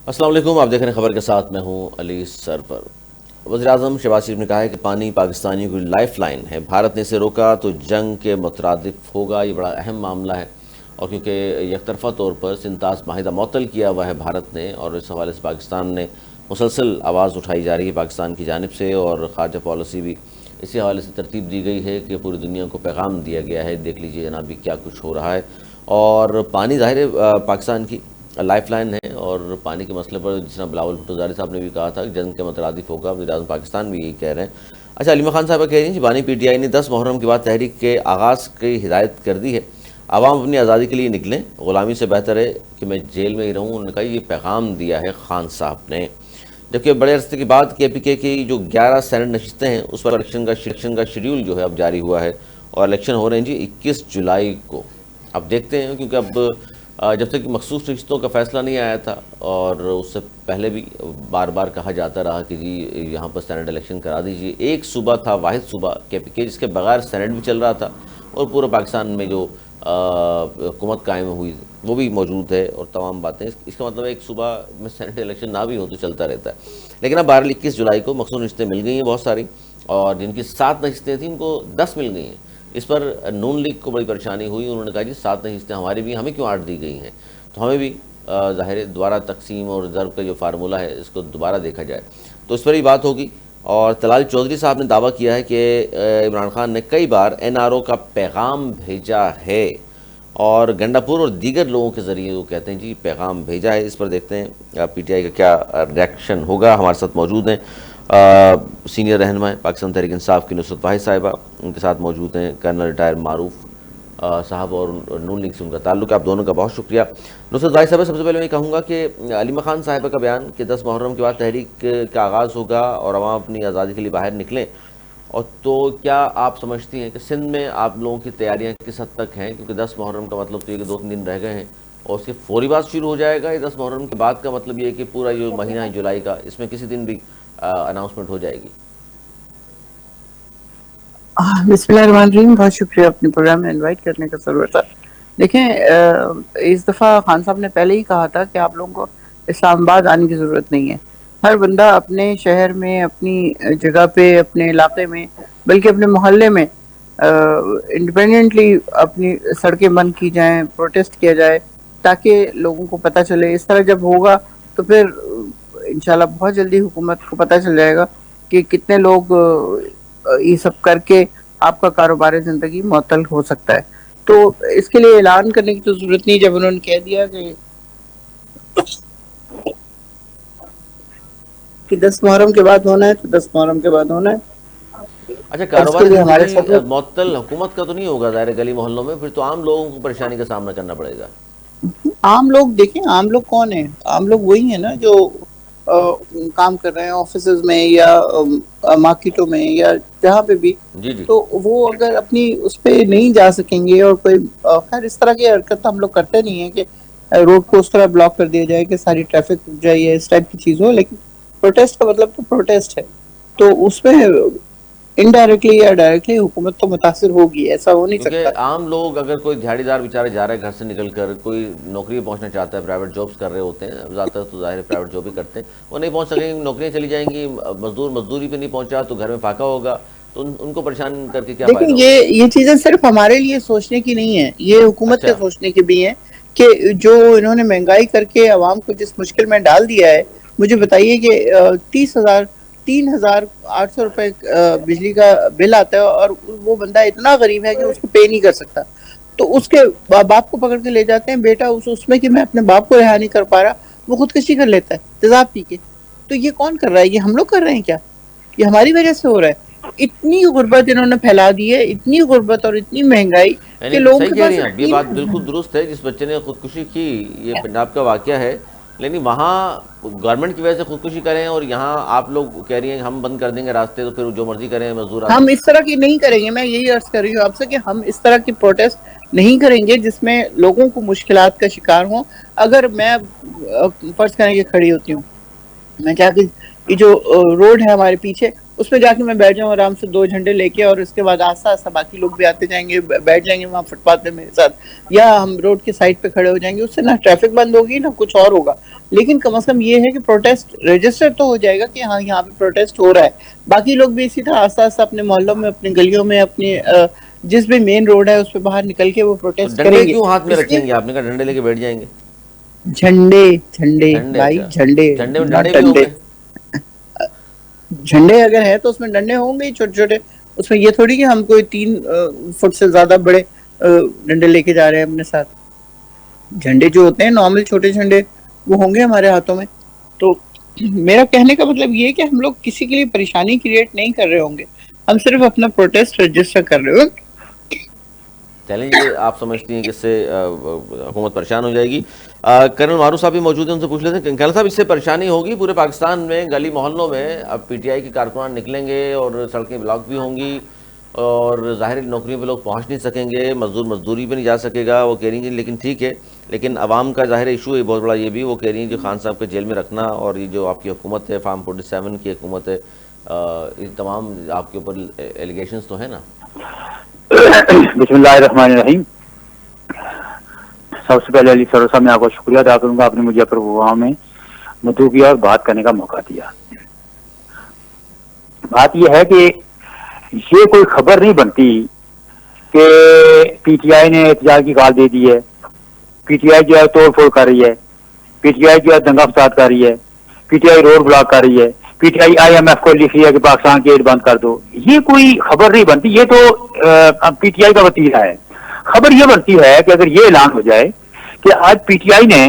السلام علیکم، آپ دیکھ رہے ہیں خبر کے ساتھ، میں ہوں علی سرفر۔ وزیراعظم شہباز شریف نے کہا ہے کہ پانی پاکستانیوں کی لائف لائن ہے، بھارت نے اسے روکا تو جنگ کے مترادف ہوگا۔ یہ بڑا اہم معاملہ ہے، اور کیونکہ یک طرفہ طور پر سنتاس معاہدہ معطل کیا ہوا ہے بھارت نے، اور اس حوالے سے پاکستان نے مسلسل آواز اٹھائی جا رہی ہے پاکستان کی جانب سے، اور خارجہ پالیسی بھی اسی حوالے سے ترتیب دی گئی ہے کہ پوری دنیا کو پیغام دیا گیا ہے، دیکھ لیجئے جناب بھی کیا کچھ ہو رہا ہے۔ اور پانی ظاہر ہے پاکستان کی لائف لائن ہے، اور پانی کے مسئلے پر جس طرح بلاول بھٹو زاری صاحب نے بھی کہا تھا کہ جنگ کے مترادف ہوگا، وزیراعظم پاکستان بھی یہی کہہ رہے ہیں۔ اچھا، علیمہ خان صاحبہ کہہ رہی ہیں کہ بانی پی ٹی آئی نے 10 محرم کے بعد تحریک کے آغاز کی ہدایت کر دی ہے، عوام اپنی آزادی کے لیے نکلیں، غلامی سے بہتر ہے کہ میں جیل میں ہی رہوں۔ انہوں نے کہا یہ پیغام دیا ہے خان صاحب نے۔ جبکہ بڑے عرصے کے بعد کے پی کے کی جو 11 سینٹ نشستیں ہیں اس پر الیکشن کا شیڈیول جو ہے اب جاری ہوا ہے، اور الیکشن ہو رہے ہیں جی 21 جولائی کو۔ اب دیکھتے ہیں، کیونکہ اب جب تک مخصوص رشتوں کا فیصلہ نہیں آیا تھا، اور اس سے پہلے بھی بار بار کہا جاتا رہا کہ جی یہاں پر سینٹ الیکشن کرا دیجیے۔ ایک صوبہ تھا، واحد صوبہ کے پی کے، جس کے بغیر سینٹ بھی چل رہا تھا، اور پورا پاکستان میں جو حکومت قائم ہوئی وہ بھی موجود ہے، اور تمام باتیں۔ اس کا مطلب ہے ایک صوبہ میں سینٹ الیکشن نہ بھی ہو تو چلتا رہتا ہے۔ لیکن اب بہرحال 21 جولائی کو مخصوص نشستیں مل گئی ہیں بہت ساری، اور جن کی 7 نشستیں تھیں ان کو 10 مل گئی ہیں۔ اس پر نون لیگ کو بڑی پریشانی ہوئی، انہوں نے کہا جی 7 نشستیں ہماری بھی، ہمیں کیوں 8 دی گئی ہیں؟ تو ہمیں بھی ظاہر دوبارہ تقسیم اور ضرب کا جو فارمولہ ہے اس کو دوبارہ دیکھا جائے، تو اس پر ہی بات ہوگی۔ اور طلال چودھری صاحب نے دعویٰ کیا ہے کہ عمران خان نے کئی بار این آر او کا پیغام بھیجا ہے، اور گنڈاپور اور دیگر لوگوں کے ذریعے وہ کہتے ہیں جی پیغام بھیجا ہے۔ اس پر دیکھتے ہیں پی ٹی آئی کا کیا ریئیکشن ہوگا۔ ہمارے ساتھ موجود ہیں سینئر رہنما پاکستان تحریک انصاف کی نصرت واحد صاحبہ، ان کے ساتھ موجود ہیں کرنل ریٹائر معروف صاحب، اور نون لیگ سے ان کا تعلق ہے۔ آپ دونوں کا بہت شکریہ۔ نصرت واحد صاحبہ، سب سے پہلے میں کہوں گا کہ علیمہ خان صاحبہ کا بیان کہ 10 محرم کے بعد تحریک کا آغاز ہوگا اور عوام اپنی آزادی کے لیے باہر نکلیں، اور تو کیا آپ سمجھتی ہیں کہ سندھ میں آپ لوگوں کی تیاریاں کس حد تک ہیں؟ کیونکہ 10 محرم کا مطلب تو یہ کہ 2-3 دن رہ گئے ہیں، اور اس کے فوری بعد شروع ہو جائے گا، یہ 10 محرم کے بعد کا مطلب یہ ہے کہ پورا جو مہینہ ہے جولائی کا، اس میں کسی دن بھی اناؤنسمنٹ ہو جائے گی؟ بسم اللہ الرحمن الرحیم، بہت شکریہ اپنے پروگرام میں انوائٹ کرنے کا ضرورت ہے۔ دیکھیں، اس دفعہ خان صاحب نے پہلے ہی کہا تھا کہ آپ لوگوں کو اسلام آباد آنے کی ضرورت نہیں ہے۔ ہر بندہ اپنے شہر میں، اپنی جگہ پہ، اپنے علاقے میں، بلکہ اپنے محلے میں انڈیپینڈنٹلی اپنی سڑکیں بند کی جائیں، پروٹیسٹ کیا جائے، تاکہ لوگوں کو پتہ چلے۔ اس طرح جب ہوگا تو پھر انشاءاللہ بہت جلدی حکومت کو پتہ چل جائے گا کہ کتنے لوگ یہ سب کر کے آپ کا کاروبار زندگی معطل ہو سکتا ہے۔ تو اس کے لیے اعلان کرنے کی تو ضرورت نہیں، جب انہوں نے کہہ دیا کہ 10 محرم کے بعد ہونا ہے تو 10 محرم کے بعد ہونا ہے۔ اچھا، اور اس کاروبار کے لیے ہمارے زندگی ساتھ معطل حکومت کا تو نہیں ہوگا ظاہر گلی محلوں میں؟ پھر تو عام لوگوں کو پریشانی کا سامنا کرنا پڑے گا۔ عام لوگ، دیکھیں عام لوگ کون ہیں؟ عام لوگ وہی ہیں نا جو کام کر رہے ہیں آفیسز میں، یا مارکیٹوں میں، یا جہاں پہ بھی۔ جی جی۔ تو وہ اگر اپنی اس پہ نہیں جا سکیں گے، اور کوئی خیر اس طرح کی حرکت ہم لوگ کرتے نہیں ہیں کہ روڈ کو اس طرح بلاک کر دیا جائے کہ ساری ٹریفک رک جائے، اس ٹائپ کی چیز ہو، لیکن پروٹیسٹ کا مطلب تو پروٹیسٹ ہے، تو اس میں انڈائریکٹلی یا ڈائریکٹلی حکومت تو متاثر ہوگی، ایسا ہو نہیں کیونکہ سکتا۔ عام لوگ، اگر کوئی دیہڑی دار بیچارے جا رہے ہیں گھر سے نکل کر، کوئی نوکری پہنچنا چاہتا ہے، پرائیویٹ جابس کر رہے ہوتے ہیں، زیادہ تر تو ظاہر پرائیویٹ جاب ہی کرتے ہیں، وہ نہیں پہنچ سکیں گے، نوکریاں چلی جائیں گی، مزدور مزدوری پہ نہیں پہنچا تو گھر میں فاقہ ہوگا، تو ان کو پریشان کر کے کیا دیکھیں، فائدہ ہوگا؟ یہ چیزیں صرف ہمارے لیے سوچنے کی نہیں ہیں، یہ حکومت کے اچھا سوچنے کی بھی ہیں کہ جو انہوں نے مہنگائی کر کے عوام کو جس مشکل میں ڈال دیا ہے۔ مجھے بتائیے کہ 3,800 روپے بجلی کا بل آتا ہے، اور وہ بندہ اتنا غریب ہے کہ اس کو پے نہیں کر سکتا، تو اس کے باپ کو پکڑ کے لے جاتے ہیں، بیٹا اس میں کہ میں اپنے باپ کو رہا نہیں کر پا رہا، وہ خودکشی کر لیتا ہے تیزاب پی کے۔ تو یہ کون کر رہا ہے؟ یہ ہم لوگ کر رہے ہیں کیا؟ یہ ہماری وجہ سے ہو رہا ہے۔ اتنی غربت انہوں نے پھیلا دی ہے، اتنی غربت اور اتنی مہنگائی کہ یعنی لوگوں صحیح کے کہہ رہی پاس ہیں آپ، یہ نہیں بات بالکل درست ہے۔ جس بچے نے خودکشی کی، یہ پنجاب کا واقعہ ہے، لیکن وہاں گورنمنٹ کی وجہ سے خودکشی کریں، اور یہاں آپ لوگ کہہ رہی ہیں کہ ہم بند کر دیں گے راستے تو پھر جو مرضی کریں مزدور آ کے۔ ہم اس طرح کی نہیں کریں گے۔ میں یہی عرض کر رہی ہوں آپ سے کہ ہم اس طرح کی پروٹیسٹ نہیں کریں گے جس میں لوگوں کو مشکلات کا شکار ہوں۔ اگر میں فرض کریں کہ کھڑی ہوتی ہوں، میں چاہتی، یہ جو روڈ ہے ہمارے پیچھے، اس میں جا کے میں بیٹھ جاؤں آرام سے 2 جھنڈے لے کے, اور اس کے بعد آہستہ آہستہ باقی لوگ بھی آتے جائیں گے, بیٹھ جائیں گے وہاں فٹ پاتھ پہ میرے ساتھ, یا ہم روڈ کے سائڈ پہ کھڑے ہو جائیں گے. اس سے نہ ٹریفک بند ہوگی نہ کچھ اور ہوگا, لیکن کم از کم یہ ہے کہ پروٹیسٹ رجسٹر تو ہو جائے گا کہ ہاں یہاں پہ پروٹیسٹ ہو رہا ہے. باقی لوگ بھی اسی طرح آہستہ آہستہ اپنے محلوں میں, اپنی گلیوں میں, اپنی جس بھی مین روڈ ہے اس پہ باہر نکل کے وہ پروٹیسٹ کریں ڈنڈے گے. کیوں ہاتھ میں رکھیں گے؟ آپ نے کہا ڈنڈے لے کے بیٹھ جائیں گے. جھنڈے جھنڈے جھنڈے؟ بھائی, اچھا, جھنڈے جھنڈے میں نہ ڈنڈے بھی ہوں ڈنڈے. گے؟ جھنڈے اگر ہے تو اس میں ڈنڈے ہوں گے ہی چھوٹے چھوٹے. اس میں یہ تھوڑی کہ ہم کوئی 3 فٹ سے زیادہ بڑے ڈنڈے لے کے جا رہے ہیں اپنے ساتھ. جھنڈے جو ہوتے ہیں نارمل چھوٹے جھنڈے وہ ہوں گے ہمارے ہاتھوں میں. تو میرا کہنے کا مطلب یہ ہے کہ ہم لوگ کسی کے لیے پریشانی کریٹ نہیں کر رہے ہوں گے, ہم صرف اپنا پروٹیسٹ رجسٹر کر رہے ہوں گے. چلیں, یہ آپ سمجھتی ہیں کہ اس سے حکومت پریشان ہو جائے گی. کرنل معروف صاحب بھی موجود ہیں, ان سے پوچھ لیتے ہیں. کرنل صاحب, اس سے پریشانی ہوگی پورے پاکستان میں گلی محلوں میں؟ اب پی ٹی آئی کے کارکنان نکلیں گے اور سڑکیں بلاک بھی ہوں گی, اور ظاہر نوکریوں پہ لوگ پہنچ نہیں سکیں گے, مزدوری پہ نہیں جا سکے گا. وہ کہہ رہی ہیں لیکن ٹھیک ہے, لیکن عوام کا ظاہر ایشو ہے بہت بڑا یہ بھی. وہ کہہ رہی ہیں جو خان صاحب کے جیل میں رکھنا اور یہ جو آپ کی حکومت ہے فارم 47 کی حکومت ہے, یہ تمام آپ کے اوپر ایلیگیشنز تو ہیں نا. بسم اللہ الرحمن الرحیم. سب سے پہلے علی سرور صاحب میں آپ کو شکریہ ادا کروں گا, آپ نے مجھے پروگرام میں مدعو کیا اور بات کرنے کا موقع دیا. بات یہ ہے کہ یہ کوئی خبر نہیں بنتی کہ پی ٹی آئی نے احتجاج کی کال دے دی ہے, پی ٹی آئی جو ہے توڑ پھوڑ کر رہی ہے, پی ٹی آئی جو ہے دنگا فساد کر رہی ہے, P T I road block کر رہی ہے, P T I I M F لکھ رہی ہے کہ پاکستان گیٹ بند کر دو. یہ کوئی خبر نہیں بنتی, یہ تو پی ٹی آئی کا وتیرہ ہے. خبر یہ بنتی ہے کہ اگر یہ اعلان ہو جائے کہ آج پی ٹی آئی نے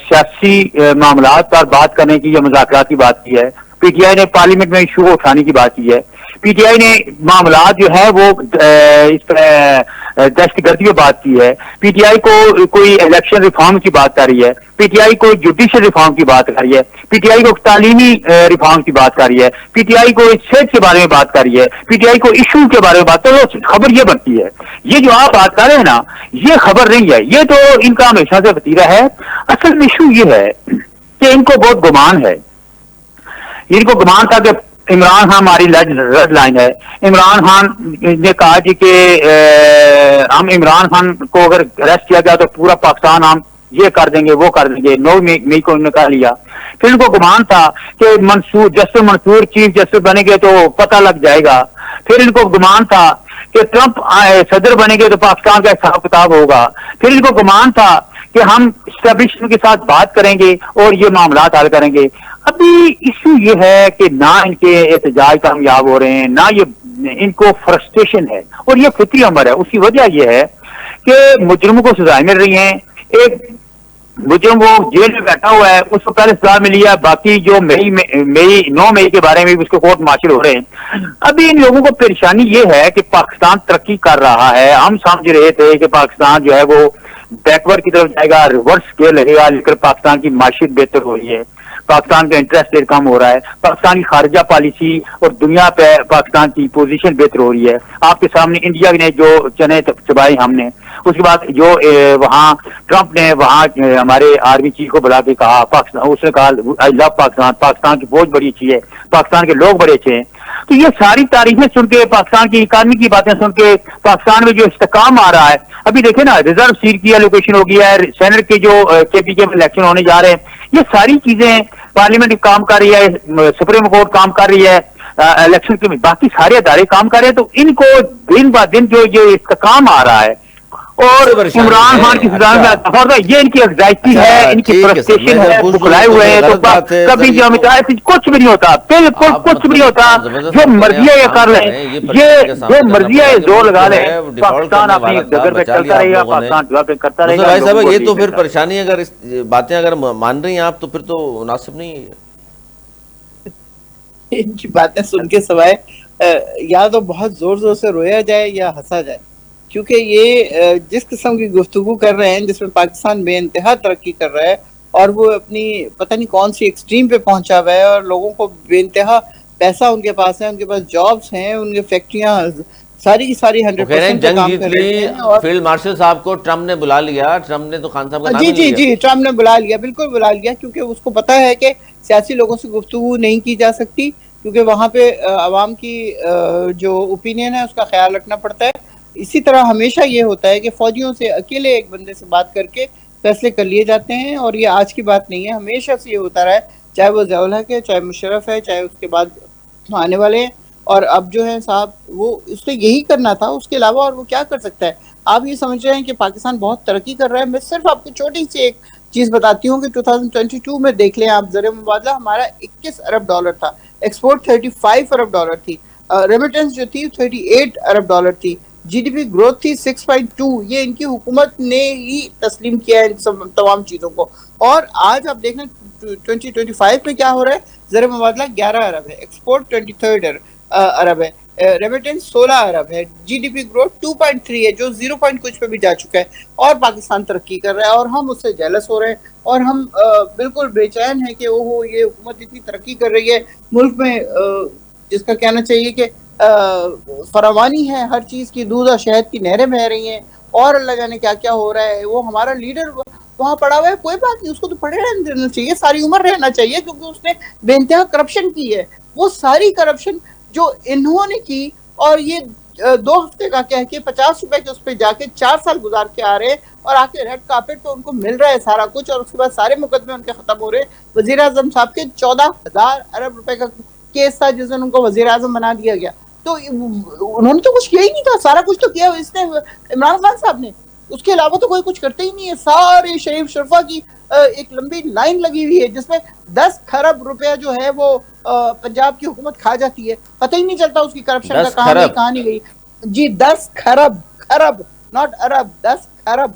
سیاسی معاملات پر بات کرنے کی یا مذاکرات کی بات کی ہے, پی ٹی آئی نے پارلیمنٹ میں ایشو اٹھانے کی بات کی ہے, پی ٹی آئی نے معاملات جو ہے وہ اس پر دہشت گردی پہ بات کی ہے, پی ٹی آئی کو کوئی الیکشن ریفارم کی بات کر رہی ہے, پی ٹی آئی کو جوڈیشل ریفارم کی بات کر رہی ہے, پی ٹی آئی کو تعلیمی ریفارم کی بات کر رہی ہے, پی ٹی آئی کو صحت کے بارے میں بات کر رہی ہے, پی ٹی آئی کو ایشو کے بارے میں بات کر رہی ہے. خبر یہ بنتی ہے, یہ جو آپ بات کر رہے ہیں نا یہ خبر نہیں ہے, یہ تو ان کا ہمیشہ سے وتیرہ ہے. اصل میں ایشو یہ ہے کہ ان کو بہت گمان ہے, ان کو گمان تھا کہ عمران خان ہماری ریڈ لائن ہے. عمران خان نے کہا جی کہ ہم عمران خان کو اگر اریسٹ کیا گیا تو پورا پاکستان ہم یہ کر دیں گے وہ کر دیں گے. 9 مئی کو انہوں نے کہا لیا. پھر ان کو گمان تھا کہ جسٹس منصور چیف جسٹس بنے گے تو پتہ لگ جائے گا. پھر ان کو گمان تھا کہ ٹرمپ صدر بنے گے تو پاکستان کا حساب کتاب ہوگا. پھر ان کو گمان تھا کہ ہم اسٹیبلشمنٹ کے ساتھ بات کریں گے اور یہ معاملات حل کریں گے. ابھی ایشو یہ ہے کہ نہ ان کے احتجاج کامیاب ہو رہے ہیں, نہ یہ ان کو فرسٹریشن ہے, اور یہ فطری امر ہے. اس کی وجہ یہ ہے کہ مجرموں کو سزائیں مل رہی ہیں. ایک مجرم وہ جیل میں بیٹھا ہوا ہے, اس کو پہلے سزا ملی ہے, باقی جو 9 مئی کے بارے میں بھی اس کو کورٹ مارشل ہو رہے ہیں. ابھی ان لوگوں کو پریشانی یہ ہے کہ پاکستان ترقی کر رہا ہے. ہم سمجھ رہے تھے کہ پاکستان جو ہے وہ بیکورڈ کی طرف جائے گا, ریورس گیئر لگے گا, لیکن پاکستان کی معیشت بہتر ہو رہی ہے, پاکستان کا انٹرسٹ ریٹ کم ہو رہا ہے, پاکستان کی خارجہ پالیسی اور دنیا پہ پاکستان کی پوزیشن بہتر ہو رہی ہے. آپ کے سامنے انڈیا نے جو چنے چبائے ہم نے, اس کے بعد جو وہاں ٹرمپ نے وہاں ہمارے آرمی چیف کو بلا کے کہا, پاکستان اس نے کہا آئی لو پاکستان, پاکستان کی فوج بڑی اچھی ہے, پاکستان کے لوگ بڑے اچھے ہیں. تو یہ ساری تاریخیں سن کے, پاکستان کی اکانومی کی باتیں سن کے, پاکستان میں جو استحکام آ رہا ہے, ابھی دیکھیں نا ریزرو سیٹ کی الوکیشن ہو گیا ہے, سینٹ کے جو کے پی کے الیکشن ہونے جا رہے ہیں, یہ ساری چیزیں پارلیمنٹ کام کر رہی ہے, سپریم کورٹ کام کر رہی ہے, الیکشن کے باقی سارے ادارے کام کر رہے ہیں. تو ان کو دن با دن جو یہ استحکام آ رہا ہے اور عمران خان کی سزا میں یہ ان کی انگزائٹی ہے, ان کی فرسٹریشن ہے, بکھلائے ہوئے ہیں. تو کبھی جو کچھ بھی نہیں ہوتا, بالکل کچھ بھی نہیں ہوتا. جو مرضی ہے یہ کر لیں, یہ جو مرضی ہے زور لگا لیں. پاکستان اپنی جگہ پہ چلتا رہے گا, پاکستان جگہ پہ کرتا رہے گا. یہ تو پھر پریشانی, اگر باتیں اگر مان رہی ہیں آپ تو پھر تو مناسب نہیں ہے. ان کی باتیں سن کے سوائے یا تو بہت زور زور سے رویا جائے یا ہنسا جائے, کیونکہ یہ جس قسم کی گفتگو کر رہے ہیں جس میں پاکستان بے انتہا ترقی کر رہا ہے اور وہ اپنی پتہ نہیں کون سی ایکسٹریم پہ پہنچا ہوا ہے, اور لوگوں کو بے انتہا پیسہ ان کے پاس ہے, ان کے پاس جابز ہیں, ان کی فیکٹریاں ساری کی ساری 100% جنگ کام جیت کر لی. رہی ہیں. فیلڈ مارشل صاحب کو ٹرمپ نے بلا لیا, ٹرمپ نے تو خان صاحب کا نام جی ٹرمپ نے بلا لیا, بالکل بلا لیا, کیونکہ اس کو پتا ہے کہ سیاسی لوگوں سے گفتگو نہیں کی جا سکتی, کیونکہ وہاں پہ عوام کی جو اوپینین ہے اس کا خیال رکھنا پڑتا ہے. اسی طرح ہمیشہ یہ ہوتا ہے کہ فوجیوں سے اکیلے ایک بندے سے بات کر کے فیصلے کر لیے جاتے ہیں, اور یہ آج کی بات نہیں ہے, ہمیشہ سے یہ ہوتا رہا ہے, چاہے وہ ضیاء الحق ہے, چاہے مشرف ہے, چاہے اس کے بعد آنے والے ہیں. اور اب جو ہے صاحب وہ اس نے یہی کرنا تھا, اس کے علاوہ اور وہ کیا کر سکتا ہے. آپ یہ سمجھ رہے ہیں کہ پاکستان بہت ترقی کر رہا ہے. میں صرف آپ کو چھوٹی سی ایک چیز بتاتی ہوں کہ 2022 میں دیکھ لیں آپ, زر مبادلہ ہمارا 21 ارب ڈالر تھا, ایکسپورٹ 35 ارب ڈالر تھی, ریمیٹنس جو تھی 38 ارب ڈالر تھی, جی ڈی پی گروتھ تھی 6.2. یہ ان کی حکومت نے ہی تسلیم کیا ہے ان تمام چیزوں کو. اور آج آپ دیکھیں 2025 میں کیا ہو رہا ہے, زر مبادلہ 11 ارب ہے, ایکسپورٹ 23 ارب ہے, ریمیٹنس 16 ارب ہے, جی ڈی پی گروتھ 2.3 ہے جو 0 پوائنٹ کچھ پہ بھی جا چکا ہے, اور پاکستان ترقی کر رہا ہے, اور ہم اس سے جیلس ہو رہے ہیں, اور ہم بالکل بے چین ہیں کہ اوہو یہ حکومت اتنی ترقی کر رہی ہے ملک میں, جس کا کہنا چاہیے کہ فراوانی ہے ہر چیز کی, دودھ اور شہد کی نہریں بہہ رہی ہیں, اور اللہ جانے کیا کیا ہو رہا ہے. وہ ہمارا لیڈر وہاں پڑا ہوا ہے, کوئی بات نہیں, اس کو تو پڑے رہنا چاہیے, ساری عمر رہنا چاہیے, کیونکہ اس نے بے انتہا کرپشن کی ہے. وہ ساری کرپشن جو انہوں نے کی, اور یہ 2 ہفتے کا کہہ کے 50 روپے کے اس پہ جا کے 4 سال گزار کے آ رہے ہیں, اور آ کے ریڈ کارپیٹ پہ ان کو مل رہا ہے سارا کچھ, اور اس کے بعد سارے مقدمے ان کے ختم ہو رہے ہیں. وزیر اعظم صاحب کے 14,000 ارب روپے کا کیس تھا جس میں ان کو وزیر اعظم بنا دیا گیا. تو انہوں نے تو کچھ کیا ہی نہیں تھا, سارا کچھ تو کیا اس نے عمران خان صاحب نے, اس کے علاوہ تو کوئی کچھ کرتے ہی نہیں ہے. سارے شریف شرفا کی ایک لمبی لائن لگی ہوئی ہے جس میں 10 کھرب روپیہ جو ہے وہ پنجاب کی حکومت کھا جاتی ہے, پتہ ہی نہیں چلتا اس کی کرپشن کا 10 کہاں گئی کھرب کہاں نہیں گئی. جی 10 کھرب ناٹ ارب, 10 کھرب.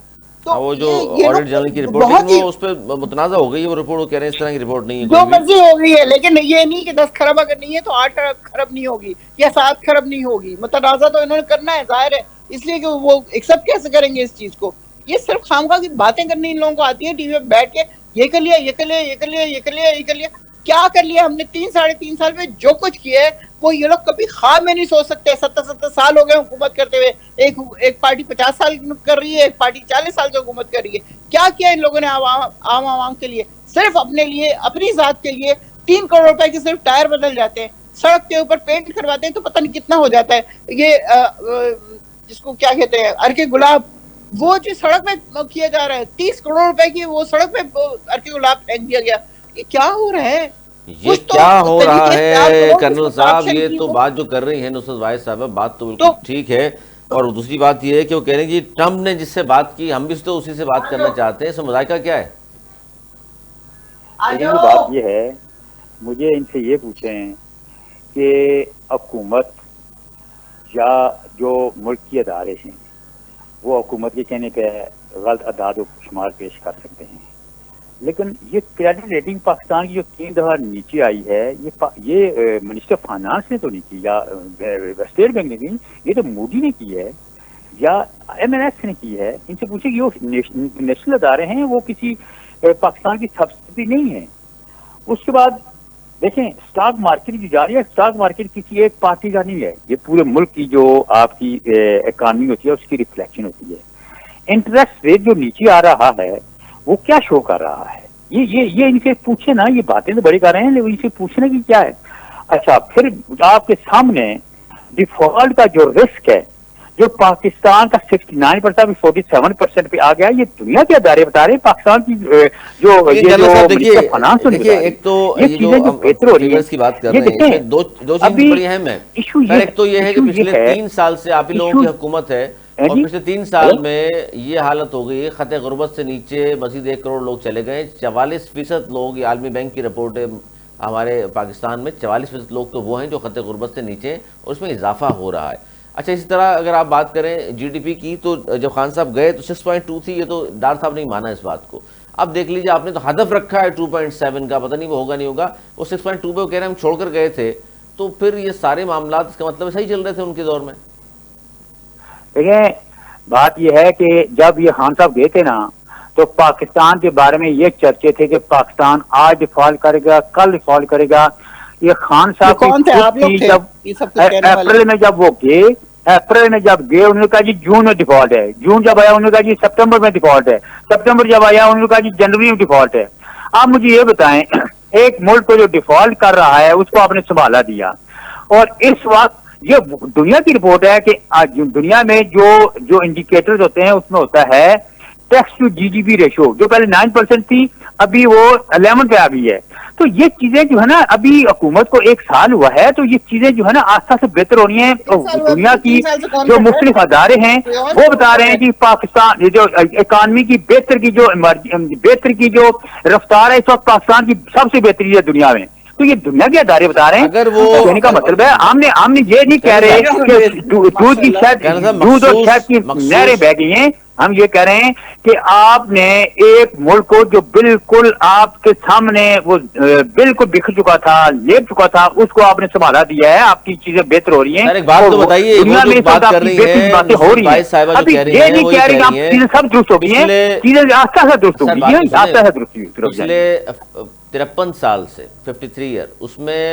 تو وہ جو یہ آڈٹ لوگ جنرل کی رپورٹ, لیکن بہت ہی وہ اس پہ متنازع ہو گئی ہے وہ رپورٹ, وہ کہہ رہے ہیں اس طرح کی رپورٹ نہیں ہے جو کوئی بھی. مرضی ہو گئی ہے, لیکن یہ نہیں کہ 10 کھرب اگر نہیں ہے تو 8 کھرب نہیں ہوگی یا 7 کھرب نہیں ہوگی. متنازع تو انہوں نے کرنا ہے, ظاہر ہے, اس لیے کہ وہ ایکسپٹ کیسے کریں گے اس چیز کو. یہ صرف خامخواہ کی باتیں کرنی ان لوگوں کو آتی ہیں, ٹی وی پہ بیٹھ کے یہ کر لیا, یہ کر لیا, یہ کر لیا, یہ کر لیا, یہ کر لیا. کیا کر لیا ہم نے 3-3.5 سال میں جو کچھ کیا ہے وہ یہ لوگ کبھی خواب میں نہیں سوچ سکتے. 70 سال ہو گئے حکومت کرتے ہوئے, ایک پارٹی 50 سال کر رہی ہے, ایک پارٹی 40 سال سے حکومت کر رہی ہے. کیا ان لوگوں نے عام عوام کے لیے, صرف اپنے لیے, اپنی ذات کے لیے 3 کروڑ روپے کے صرف ٹائر بدل جاتے ہیں, سڑک کے اوپر پینٹ کرواتے ہیں تو پتہ نہیں کتنا ہو جاتا ہے. یہ جس کو کیا کہتے ہیں ارکے گلاب, وہ جو سڑک میں کیا جا رہا ہے 30 کروڑ روپے کی, وہ سڑک پہ ارکے گلاب پھینک دیا گیا. یہ کیا ہو رہا ہے؟ یہ کچھ تو کیا ہو رہا طریقے اختیار ہے کرو, کچھ کرنل تو صاحب, کرپشن یہ کی تو ہو. بات جو کر رہی ہیں نصرت واحد صاحب, بات تو بالکل تو ٹھیک ہے. اور دوسری بات یہ ہے کہ وہ کہہ رہے ہیں کہ ٹرمپ نے جس سے بات کی ہم بھی تو اسی سے بات کرنا چاہتے ہیں, اس میں مذائقہ کیا ہے؟ لیکن بات یہ ہے, مجھے ان سے یہ پوچھیں کہ حکومت یا جو ملک کی ادارے ہیں وہ حکومت کے کہنے پہ غلط اعداد و شمار پیش کر سکتے ہیں, لیکن یہ کریڈٹ ریٹنگ پاکستان کی جو 3 دفعہ نیچے آئی ہے, یہ منسٹر فائنانس نے تو نہیں کی, یا اسٹیٹ بینک نے کی, یہ تو مودی نے کی ہے, یا ایم این ایس نے کی ہے. ان سے پوچھیں کہ جو نیشنل ادارے ہیں وہ کسی پاکستان کی سبسڈی نہیں ہے. اس کے بعد دیکھیں اسٹاک مارکیٹ جو جاری ہے, اسٹاک مارکیٹ کسی ایک پارٹی کا نہیں ہے, یہ پورے ملک کی جو آپ کی اکانومی ہوتی ہے اس کی ریفلیکشن ہوتی ہے. انٹرسٹ ریٹ جو نیچے آ رہا ہے وہ کیا شو کر رہا ہے؟ یہ ان سے پوچھے نا, یہ باتیں تو بڑی کر رہے ہیں لیکن ان سے پوچھنے کی کیا ہے. اچھا, پھر آپ کے سامنے ڈیفالٹ کا جو رسک ہے جو پاکستان کا 69% 47% پہ آ گیا, یہ دنیا کے ادارے بتا رہے ہیں, پاکستان کی جو منسٹر فائنانس دیکھیے, ایک تو یہ چیزیں جو بہتر ہو رہی فیگرز کی بات کر ہیں, یہ رہے ہیں, اس میں دیکھیں دو چیزیں بڑی اہم ہیں. ایشو خیر, ایک تو یہ ہے کہ پچھلے ہے 3 سال سے آپ ہی لوگوں کی حکومت ہے, اور پچھلے 3 سال میں یہ حالت ہو گئی ہے, خط غربت سے نیچے مزید 1 کروڑ لوگ چلے گئے. 44% لوگ, یہ عالمی بینک کی رپورٹ ہے ہمارے پاکستان میں, 44% لوگ تو وہ ہیں جو خط غربت سے نیچے, اور اس میں اضافہ ہو رہا ہے. اچھا, اسی طرح اگر آپ بات کریں جی ڈی پی کی, تو جب خان صاحب گئے تو 6.2 تھی, یہ تو ڈار صاحب نے مانا اس بات کو. اب دیکھ لیجئے, آپ نے تو ہدف رکھا ہے 2.7 کا, پتہ نہیں وہ ہوگا نہیں ہوگا, وہ 6.2 پہ وہ کہہ رہے ہیں ہم چھوڑ کر گئے تھے, تو پھر یہ سارے معاملات اس کا مطلب صحیح چل رہے تھے ان کے دور میں. دیکھیں بات یہ ہے کہ جب یہ خان صاحب گئے تھے نا تو پاکستان کے بارے میں یہ چرچے تھے کہ پاکستان آج ڈیفالٹ کرے گا, کل ڈیفالٹ کرے گا. یہ خان صاحب کون تھے آپ لوگ تھے یہ سب کچھ کہنے والے؟ اپریل میں جب وہ گئے, اپریل میں جب گئے انہوں نے کہا جی جون میں ڈیفالٹ ہے, جون جب آیا انہوں نے کہا جی سپٹمبر میں ڈیفالٹ ہے, سپٹمبر جب آیا انہوں نے کہا جی جنوری میں ڈیفالٹ ہے. آپ مجھے یہ بتائیں ایک ملک کو جو ڈیفالٹ کر رہا ہے اس کو آپ نے سنبھالا دیا. اور اس وقت یہ دنیا کی رپورٹ ہے کہ دنیا میں جو انڈیکیٹرز ہوتے ہیں اس میں ہوتا ہے tax to G D P ratio, جو پہلے 9% تھی ابھی وہ 11 پہ آ گئی ہے. تو یہ چیزیں جو ہے نا, ابھی حکومت کو 1 سال ہوا ہے, تو یہ چیزیں جو ہے نا آہستہ سے بہتر ہو رہی ہیں. دنیا کی جو مختلف ادارے ہیں وہ بتا رہے ہیں کہ پاکستان جو اکانومی کی بہتر کی جو رفتار ہے اس وقت پاکستان کی سب سے بہتری ہے دنیا میں. تو یہ دنیا کے ادارے بتا رہے ہیں. اگر وہ کہنے کا مطلب ہے ہم نے یہ نہیں کہہ رہے کہ دودھ اور شہد کی نہریں بہ گئی ہیں. ہم یہ کہہ رہے ہیں کہ آپ نے ایک ملک کو جو بالکل آپ کے سامنے وہ بالکل بکھر چکا تھا, لیپ چکا تھا, اس کو آپ نے سنبھالا دیا ہے. آپ کی چیزیں بہتر ہو رہی ہیں. ایک بات تو بتائیے, دنیا میں بات کر رہی ہیں باتیں ہو رہی ہیں, ابھی یہ نہیں کہہ رہی آپ چیزیں سب درست ہو گئی ہیں, چیزیں آہستہ سے درست ہو گئی ہیں, آہستہ سے درست ہوئی. پچھلے 53 سال سے 53 ایئر, اس میں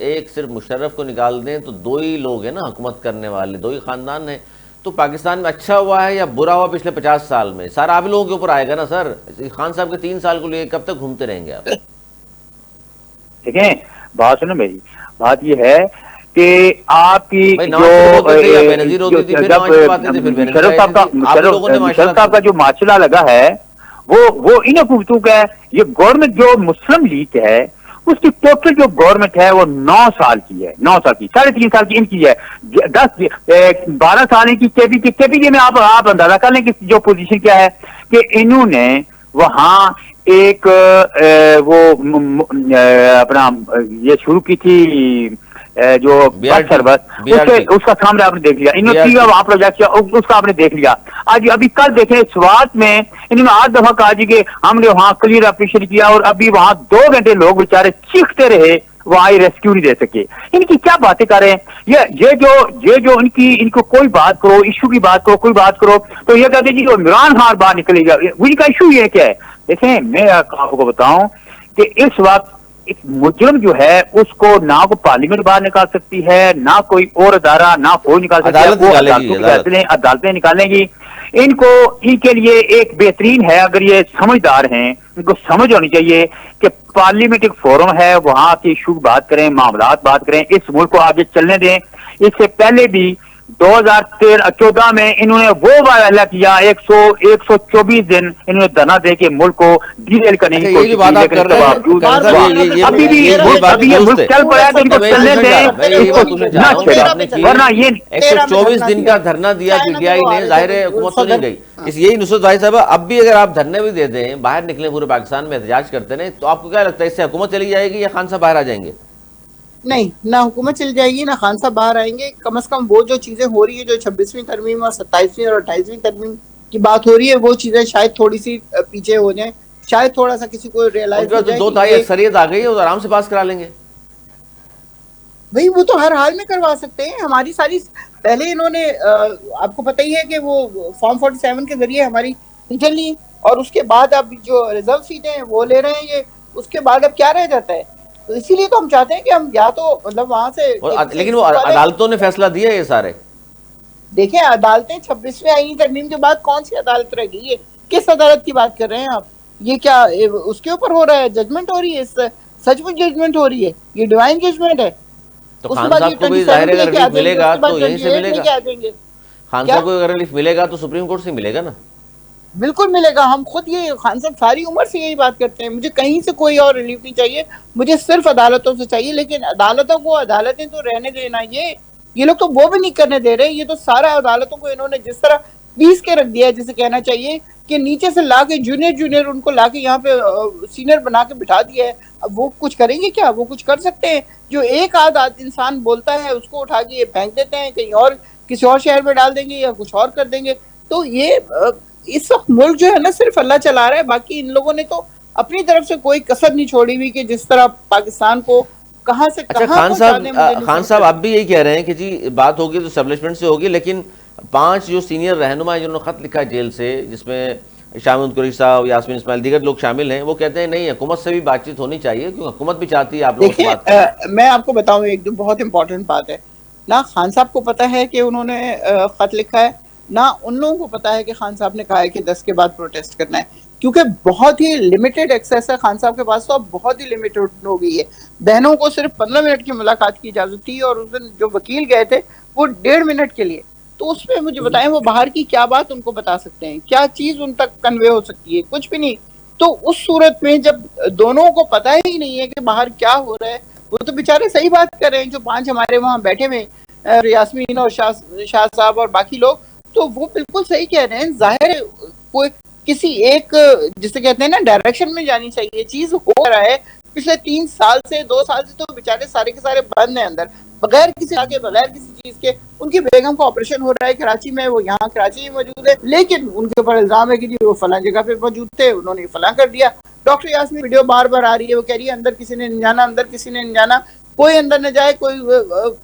ایک صرف مشرف کو نکال دیں تو 2 ہی لوگ ہیں نا حکومت کرنے والے, 2 ہی خاندان ہیں. تو پاکستان میں اچھا ہوا ہے یا برا ہوا پچھلے 50 سال میں, سارا آپ لوگوں کے اوپر آئے گا نا سر. خان صاحب کے 3 سال کو لے کب تک گھومتے رہیں گے آپ؟ دیکھیں بات سنو, میری بات یہ ہے کہ آپ کی مشرف صاحب کا جو معاشرہ لگا ہے وہ ان حکومتوں کا ہے. یہ گورنمنٹ جو مسلم لیگ ہے اس کی ٹوٹل جو گورنمنٹ ہے وہ 9 سال کی ہے, 9 سال کی, 3.5 سال کی ان کی ہے, 12 سال کی کے پی میں آپ اندازہ کر لیں کہ جو پوزیشن کیا ہے کہ انہوں نے وہاں ایک وہ اپنا یہ شروع کی تھی جو سروس, اس کا سامنے آپ نے دیکھ لیا. انہوں نے وہاں پروجیکٹ کیا, اس کا آپ نے دیکھ لیا. آج ابھی کل دیکھیں سوات میں انہوں نے 8 دفعہ کہا جی کہ ہم نے وہاں کلیئر آپریشن کیا, اور ابھی وہاں 2 گھنٹے لوگ بیچارے چیختے رہے, وہاں ریسکیو نہیں دے سکے. ان کی کیا باتیں کر رہے ہیں, یہ جو ان کو کوئی بات کرو, ایشو کی بات کرو, کوئی بات کرو تو یہ کہتے ہیں جی عمران خان باہر نکلے گا. ان کا ایشو یہ کیا ہے؟ دیکھیں میں آپ کو بتاؤں کہ اس وقت ایک مجرم جو ہے اس کو نہ کوئی پارلیمنٹ باہر نکال سکتی ہے, نہ کوئی اور ادارہ, نہ کوئی نکال سکتی ہے. عدالتیں نکالیں گی. ان کے لیے ایک بہترین ہے, اگر یہ سمجھدار ہیں ان کو سمجھ ہونی چاہیے کہ پارلیمنٹ ایک فورم ہے, وہاں کے ایشو بات کریں, معاملات بات کریں, اس ملک کو آگے چلنے دیں. اس سے پہلے بھی 2014 میں انہوں نے وہ وعدہ کیا, 124 دن انہوں نے دھرنا دے کے ملک کو ڈی ریل کرنے کی کوشش کی. ابھی بھی یہ ملک چل پڑا ہے تو ان کو چلنے دیں, ورنہ یہ 124 دن کا دھرنا دیا پی ٹی آئی نے, ظاہر ہے حکومت تو نہیں گئی. یہی نصرت بھائی صاحب, اب بھی اگر آپ دھرنے بھی دے دیں, باہر نکلیں پورے پاکستان میں احتجاج کرتے ہیں, تو آپ کو کیا لگتا ہے اس سے حکومت چلی جائے گی یا خان صاحب باہر آ جائیں گے؟ نہیں, نہ حکومت چل جائے گی نہ خان صاحب باہر آئیں گے. کم از کم وہ جو چیزیں ہو رہی ہے, جو 26ویں ترمیم اور 27ویں اور 28ویں ترمیم کی بات ہو رہی ہے, وہ چیزیں شاید تھوڑی سی پیچھے ہو جائیں, شاید تھوڑا سا کسی کو ریئلائز ہو جائے. 2/3 اکثریت آ گئی ہے, وہ آرام سے پاس کرا لیں گے. بھائی وہ تو ہر حال میں کروا سکتے ہیں. ہماری ساری پہلے انہوں نے آپ کو پتہ ہی ہے کہ وہ فارم 47 کے ذریعے ہماری چل لی, اور اس کے بعد اب جو ریزرو سیٹیں ہیں وہ لے رہے ہیں یہ, اس کے بعد اب کیا رہ جاتا ہے. تو اسی لیے تو ہم چاہتے ہیں کہ ہم یا تو مطلب وہاں سے, لیکن وہ عدالتوں نے فیصلہ دیا یہ سارے. دیکھیں عدالتیں 26ویں آئینی ترمیم کے بعد کون سی عدالت رہ گئی ہے؟ کس عدالت کی بات کر رہے ہیں آپ؟ یہ کیا اس کے اوپر ہو رہا ہے, ججمنٹ ہو رہی ہے, سچ میں ججمنٹ ہو رہی ہے, یہ ڈیوائن ججمنٹ ہے. تو خان صاحب کو بھی ظاہر ہے ریلیف ملے گا تو یہیں سے ملے گا. خان صاحب کو اگر ریلیف ملے گا تو سپریم کورٹ سے ملے گا نا. بالکل ملے گا. ہم خود یہ خان صاحب ساری عمر سے یہی بات کرتے ہیں, مجھے کہیں سے کوئی اور ریلیف نہیں چاہیے, مجھے صرف عدالتوں سے چاہیے. لیکن عدالتوں کو عدالتیں تو رہنے دینا, یہ لوگ تو وہ بھی نہیں کرنے دے رہے. یہ تو سارا عدالتوں کو انہوں نے جس طرح پیس کے رکھ دیا ہے, جسے کہنا چاہیے کہ نیچے سے لا کے جونیئر ان کو لا کے یہاں پہ سینئر بنا کے بٹھا دیا ہے. اب وہ کچھ کریں گے کیا؟ وہ کچھ کر سکتے ہیں؟ جو ایک آدھ انسان بولتا ہے اس کو اٹھا کے پھینک دیتے ہیں, کہیں اور کسی اور شہر میں ڈال دیں گے یا کچھ اور کر دیں گے. تو یہ اس وقت ملک جو ہے نا صرف اللہ چلا رہا ہے. باقی ان لوگوں نے تو اپنی طرف سے کوئی کسر نہیں چھوڑی ہوئی کہ جس طرح پاکستان کو کہاں سے کہاں. خان صاحب آپ بھی یہی کہہ رہے ہیں کہ جی بات ہوگی تو اسٹیبلشمنٹ سے ہوگی, لیکن 5 جو سینئر رہنما ہیں جنہوں نے خط لکھا ہے جیل سے, جس میں شاہد قریشی صاحب, یاسمین اسماعیل, دیگر لوگ شامل ہیں, وہ کہتے ہیں نہیں حکومت سے بھی بات چیت ہونی چاہیے کیونکہ حکومت بھی چاہتی ہے آپ لوگوں سے بات کریں. میں آپ کو بتاؤں ایک دو بہت امپورٹنٹ بات ہے نا. خان صاحب کو پتا ہے کہ انہوں نے خط لکھا ہے, نہ ان لوگوں کو پتا ہے کہ خان صاحب نے کہا ہے کہ 10 کے بعد پروٹیسٹ کرنا ہے. کیونکہ بہت ہی لمیٹڈ ایکسیس ہے خان صاحب کے پاس، تو اب بہت ہی لمیٹڈ ہو گئی ہے. بہنوں کو صرف 15 منٹ کی ملاقات کی اجازت تھی، اور اس دن جو وکیل گئے تھے وہ 1.5 منٹ کے لیے. تو اس پہ مجھے بتائیں وہ باہر کی کیا بات ان کو بتا سکتے ہیں، کیا چیز ان تک کنوے ہو سکتی ہے؟ کچھ بھی نہیں. تو اس صورت میں جب دونوں کو پتہ ہی نہیں ہے کہ باہر کیا ہو رہا ہے، وہ تو بےچارے صحیح بات کر رہے ہیں جو 5 ہمارے وہاں بیٹھے ہوئے یاسمین اور شاہ صاحب اور باقی لوگ، تو وہ بالکل صحیح کہہ رہے ہیں. ظاہر ہے کوئی کسی ایک جسے کہتے ہیں نا ڈائریکشن میں جانی چاہیے. چیز ہو رہا ہے پچھلے 3 سال سے 2 سال سے، تو بےچارے سارے کے سارے بند ہیں اندر، بغیر کسی آگے، بغیر کسی چیز کے. ان کی بیگم کا آپریشن ہو رہا ہے کراچی میں، وہ یہاں کراچی میں موجود ہے، لیکن ان کے اوپر الزام ہے کہ جی وہ فلاں جگہ پہ موجود تھے، انہوں نے فلاں کر دیا. ڈاکٹر یاسمین ویڈیو بار بار آ رہی ہے، وہ کہہ رہی ہے اندر کسی نے نہیں جانا، اندر کسی نے نہیں جانا. کوئی اندر نہ جائے، کوئی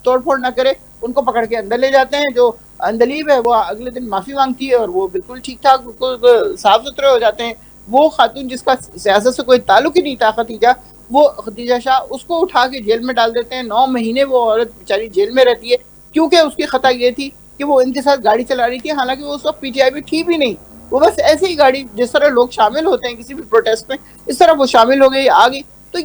توڑ پھوڑ نہ کرے. ان کو پکڑ کے اندر لے جاتے ہیں. جو اندلیب ہے وہ اگلے دن معافی مانگتی ہے اور وہ بالکل ٹھیک ٹھاک، بالکل صاف ستھرے ہو جاتے ہیں. وہ خاتون جس کا سیاست سے کوئی تعلق ہی نہیں تھا، ختیجہ، وہ خدیجہ شاہ، اس کو اٹھا کے جیل میں ڈال دیتے ہیں. 9 مہینے وہ عورت بیچاری جیل میں رہتی ہے، کیونکہ اس کی خطا یہ تھی کہ وہ ان کے ساتھ گاڑی چلا رہی تھی. حالانکہ وہ اس وقت پی ٹی آئی بھی تھی بھی نہیں، وہ بس ایسے ہی گاڑی، جس طرح لوگ شامل ہوتے ہیں کسی بھی پروٹیسٹ میں، اس طرح وہ شامل ہو گئی، آ گئی. تو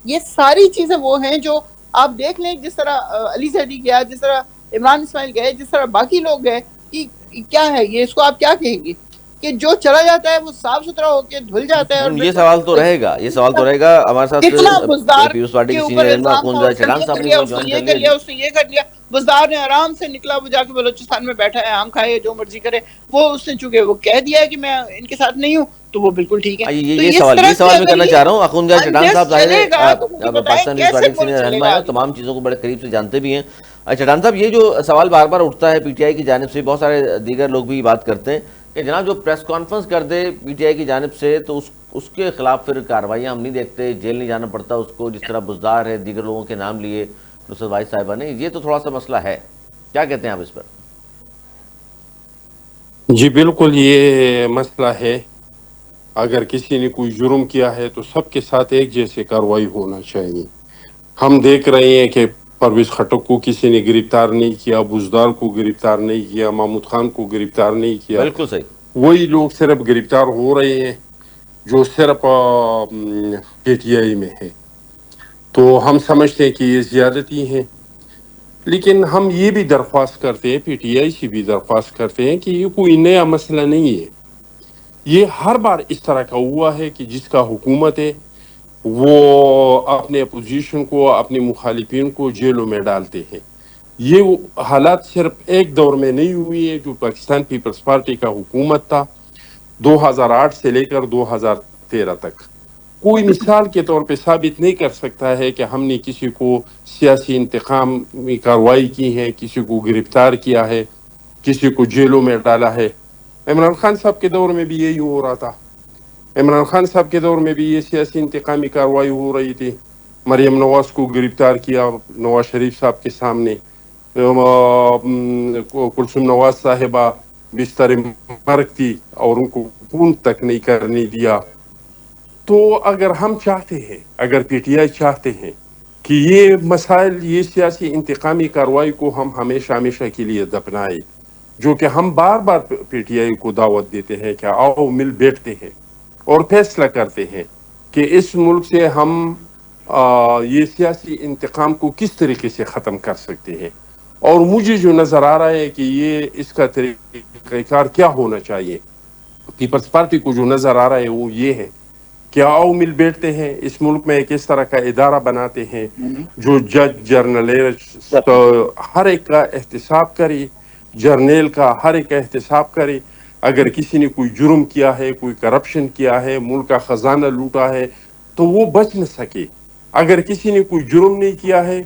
یہ ساری چیزیں وہ ہیں جو آپ دیکھ لیں. جس طرح علی زیدی گیا، جس طرح عمران اسماعیل گئے، جس طرح باقی لوگ گئے، کیا ہے یہ؟ اس کو آپ کیا کہیں گے کہ جو چلا جاتا ہے وہ صاف ستھرا ہو کے دھل جاتا ہے؟ اور یہ سوال تو رہے گا، یہ سوال تو رہے گا. ہمارے ساتھ کتنا بزدار پیپلز پارٹی کے کی اوپر سینئر رہنما الزام تھا، اخوندزادہ اس نے چڑان یہ صاحب کر نے لیا، بھی اس نے جوائن یہ کر کر لیا. لیا، اس نے یہ کر لیا. بزدار نے آرام سے نکلا، وہ جا کے بلوچستان میں بیٹھا ہے، آم کھائے، جو مرضی کرے. وہ اس نے چونکہ وہ کہہ دیا ہے کہ میں ان کے ساتھ نہیں ہوں، تو وہ بالکل ٹھیک ہے. تو یہ اس طرح سے سوال میں اگر کرنا یہ چاہ رہا ہوں. اخوندزادہ چڑان صاحب انجسٹ ظاہر چلے گا تو مجھے ہے بتائیں پاکستان پیپلز کیسے پارٹی کے ملک سینئر چلے رہنما گا ہیں اور آگے. تمام چیزوں کو بڑے قریب سے جانتے بھی ہیں. چڑان صاحب، یہ جو سوال بار بار اٹھتا ہے پی ٹی آئی کی جانب سے، بہت سارے دیگر لوگ بھی بات کرتے ہیں کہ جناب جو پریس کانفرنس کر دے پی ٹی آئی کی جانب سے تو اس کے خلاف پھر کارروائیاں ہم نہیں دیکھتے، جیل نہیں جانا پڑتا اس کو، جس طرح بزدار ہے، دیگر لوگوں کے نام لیے نصرت واحد صاحبہ نے. یہ تو تھوڑا سا مسئلہ ہے، کیا کہتے ہیں آپ اس پر؟ جی بالکل یہ مسئلہ ہے. اگر کسی نے کوئی جرم کیا ہے تو سب کے ساتھ ایک جیسے کارروائی ہونا چاہیے. ہم دیکھ رہے ہیں کہ پرویز خٹک کو کسی نے گرفتار نہیں کیا، بزدار کو گرفتار نہیں کیا، محمود خان کو گرفتار نہیں کیا. بالکل صحیح. وہی لوگ صرف گرفتار ہو رہے ہیں جو صرف پی ٹی آئی میں ہے. تو ہم سمجھتے ہیں کہ یہ زیادتی ہیں. لیکن ہم یہ بھی درخواست کرتے ہیں، پی ٹی آئی سے بھی درخواست کرتے ہیں کہ یہ کوئی نیا مسئلہ نہیں ہے. یہ ہر بار اس طرح کا ہوا ہے کہ جس کا حکومت ہے وہ اپنے اپوزیشن کو، اپنے مخالفین کو جیلوں میں ڈالتے ہیں. یہ حالات صرف ایک دور میں نہیں ہوئی ہے. جو پاکستان پیپلز پارٹی کا حکومت تھا 2008 سے لے کر 2013 تک، کوئی مثال کے طور پہ ثابت نہیں کر سکتا ہے کہ ہم نے کسی کو سیاسی انتقامی کارروائی کی ہے، کسی کو گرفتار کیا ہے، کسی کو جیلوں میں ڈالا ہے. عمران خان صاحب کے دور میں بھی یہی ہو رہا تھا. عمران خان صاحب کے دور میں بھی یہ سیاسی انتقامی کارروائی ہو رہی تھی. مریم نواز کو گرفتار کیا نواز شریف صاحب کے سامنے، کلثوم نواز صاحبہ بستر مرگ تھی اور ان کو خون تک نہیں کرنے دیا. تو اگر ہم چاہتے ہیں، اگر پی ٹی آئی چاہتے ہیں کہ یہ مسائل، یہ سیاسی انتقامی کارروائی کو ہم ہمیشہ ہمیشہ کے لیے دفنائے، جو کہ ہم بار بار پی ٹی آئی کو دعوت دیتے ہیں کہ آؤ مل بیٹھتے ہیں اور فیصلہ کرتے ہیں کہ اس ملک سے ہم یہ سیاسی انتقام کو کس طریقے سے ختم کر سکتے ہیں. اور مجھے جو نظر آ رہا ہے کہ یہ اس کا طریقہ کار کیا ہونا چاہیے، پیپلز پارٹی کو جو نظر آ رہا ہے وہ یہ ہے کہ آؤ مل بیٹھتے ہیں، اس ملک میں ایک اس طرح کا ادارہ بناتے ہیں جو جج، جرنلسٹ، ہر ایک کا احتساب کرے، جرنیل کا ہر ایک کا احتساب کرے. اگر کسی نے کوئی جرم کیا ہے، کوئی کرپشن کیا ہے، ملک کا خزانہ لوٹا ہے تو وہ بچ نہ سکے. اگر کسی نے کوئی جرم نہیں کیا ہے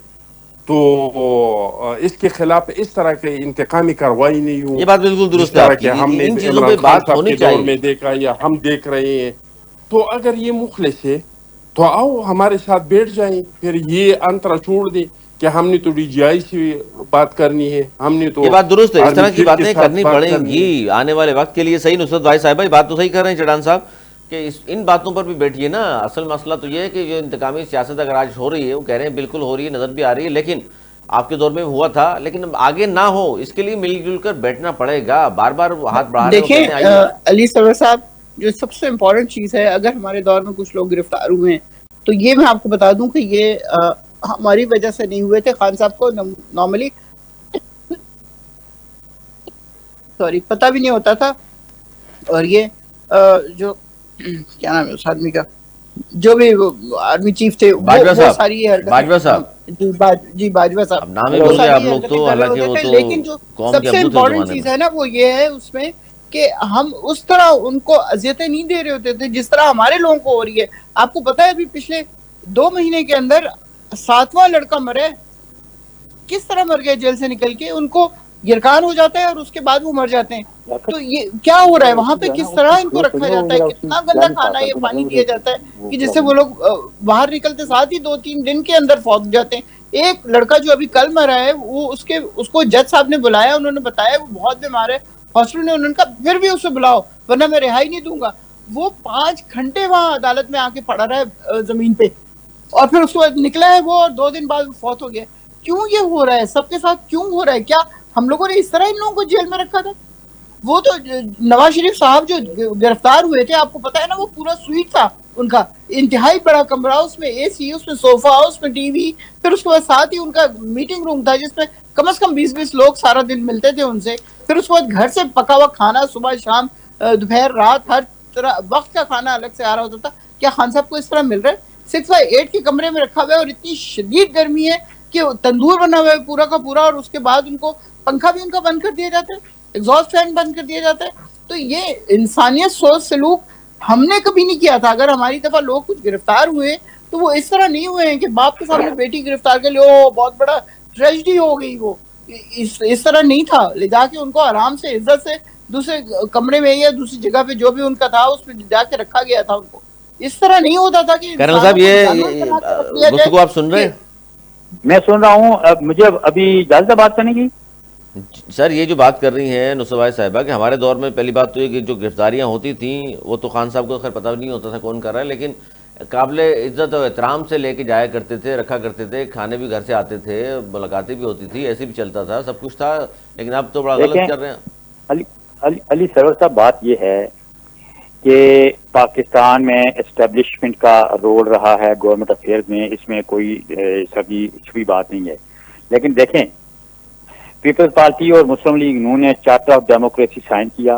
تو اس کے خلاف اس طرح کے انتقامی کارروائی نہیں ہو یہ بات بالکل جس درست ہے طرح آپ کی. کہ ہم نے ان چیزوں عمران پہ خان بات صاحب ہونی کے دور چاہیے. میں دیکھا یا ہم دیکھ رہے ہیں. تو اگر یہ مخلص ہے تو آؤ ہمارے ساتھ بیٹھ جائیں، پھر یہ انترا چھوڑ دیں کہ ہم نے تو ڈی جی آئی سے بات کرنی ہے، ہم نے یہ تو بات درست ہے، اس آرمی طرح کی چیف کے باتیں ساتھ کرنی بات پڑیں کرنی ہے. گی آنے والے وقت کے لیے. صحیح نصرت بھائی صاحبہ بات تو صحیح کر رہے ہیں چڑان صاحب کہ ان باتوں پر بھی بیٹھیے نا. اصل مسئلہ تو یہ ہے کہ جو انتقامی سیاست اگر آج ہو رہی ہے، وہ کہہ رہے ہیں بالکل ہو رہی ہے، نظر بھی آ رہی ہے، لیکن آپ کے دور میں ہوا تھا، لیکن آگے نہ ہو اس کے لیے مل جل کر بیٹھنا پڑے گا. بار بار ہاتھ بڑھا رہے ہیں، وہ دیکھیں کہتے ہیں آئیے. علی سرور صاحب، جو سب سے امپورٹنٹ چیز ہے، اگر ہمارے دور میں کچھ لوگ گرفتار ہوئے ہیں تو یہ میں آپ کو بتا دوں کہ یہ ہماری وجہ سے نہیں ہوئے تھے. خان صاحب کو نارملی پتہ بھی نہیں ہوتا تھا. اور یہ جو کیا نام ہے اس آدمی کا، جو بھی آرمی چیف تھے، وہ ساری باجوہ صاحب، جی باجوہ صاحب، اب نام ہی بول گئے آپ لوگ تو، حالانکہ وہ تو لیکن جو سب سے امپورٹنٹ چیز ہے نا وہ یہ ہے اس میں کہ ہم اس طرح ان کو اذیتیں نہیں دے رہے ہوتے تھے جس طرح ہمارے لوگوں کو ہو رہی ہے. آپ کو پتا ہے ابھی پچھلے 2 مہینے کے اندر 7واں لڑکا مرے. کس طرح مر گئے جیل سے نکل کے؟ ان کو گرکان ہو جاتا ہے اور اس کے بعد وہ مر جاتے ہیں. تو یہ کیا ہو رہا ہے وہاں پہ؟ کس طرح ان کو رکھا جاتا ہے؟ کتنا گندا کھانا یہ پانی دیا جاتا ہے کہ جس سے وہ لوگ باہر نکلتے ساتھ ہی 2-3 دن کے اندر فوت جاتے ہیں. ایک لڑکا جو ابھی کل مرا ہے، وہ اس کو جج صاحب نے بلایا، انہوں نے بتایا وہ بہت بیمار ہے، ہاسپٹل نے انہوں نے کہا پھر بھی اسے بلاؤ ورنہ میں رہائی نہیں دوں گا. وہ 5 گھنٹے وہاں عدالت میں آ کے پڑا رہا ہے زمین پہ، اور پھر اس کو نکلا ہے وہ، اور 2 دن بعد فوت ہو گیا. کیوں یہ ہو رہا ہے؟ سب کے ساتھ کیوں ہو رہا ہے؟ کیا ہم لوگوں نے اس طرح ان لوگوں کو جیل میں رکھا تھا؟ وہ تو نواز شریف صاحب جو گرفتار ہوئے تھے، آپ کو پتا ہے نا، وہ پورا سویٹ تھا ان کا، انتہائی بڑا کمرہ، اس میں اے سی، اس میں صوفہ، اس میں ٹی وی، پھر اس کے بعد ساتھ ہی ان کا میٹنگ روم تھا جس میں کم از کم 20-20 لوگ سارا دن ملتے تھے ان سے. پھر اس کے بعد گھر سے پکا ہوا کھانا صبح شام دوپہر رات ہر طرح وقت کا کھانا الگ سے آ رہا ہوتا تھا. کیا خان صاحب کو اس طرح مل رہا ہے؟ 6x8 کے کمرے میں رکھا ہوا ہے، اور اتنی شدید گرمی ہے کہ تندور بنا ہوا ہے پورا کا پورا، اور اس کے بعد ان کو پنکھا بھی ان کا بند کر دیا جاتا ہے، ایگزاسٹ فین بند کر دیا جاتا ہے. تو یہ انسانیت سوچ سلوک ہم نے کبھی نہیں کیا تھا. اگر ہماری دفعہ لوگ کچھ گرفتار ہوئے تو وہ اس طرح نہیں ہوئے ہیں کہ باپ کے سامنے بیٹی گرفتار کر لے، او بہت بڑا ٹریجڈی ہو گئی. وہ اس طرح نہیں تھا. لے جا کے ان کو آرام سے عزت سے دوسرے کمرے میں یا دوسری جگہ پہ جو بھی ان کا تھا اس میں جا کے رکھا گیا تھا. ان کو اس طرح نہیں ہوتا تھا کہ کرنل صاحب یہ گفتگو آپ سن رہے ہیں؟ میں سن رہا ہوں. مجھے ابھی اجازت ہے بات کرنے کی؟ سر یہ جو بات کر رہی ہیں نصرت صاحبہ کہ ہمارے دور میں پہلی بات تو یہ کہ جو گرفتاریاں ہوتی تھیں وہ تو خان صاحب کو خیر پتہ نہیں ہوتا تھا کون کر رہا ہے، لیکن قابل عزت و احترام سے لے کے جایا کرتے تھے، رکھا کرتے تھے، کھانے بھی گھر سے آتے تھے، ملاقاتیں بھی ہوتی تھی، ایسے بھی چلتا تھا، سب کچھ تھا. لیکن اب تو بڑا غلط کر رہے ہیں. علی سرور صاحب، بات یہ ہے کہ پاکستان میں اسٹیبلشمنٹ کا رول رہا ہے گورنمنٹ افیئرز میں، اس میں کوئی چھپی بات نہیں ہے. لیکن دیکھیں، پیپلز پارٹی اور مسلم لیگ نون نے چارٹر آف ڈیموکریسی سائن کیا،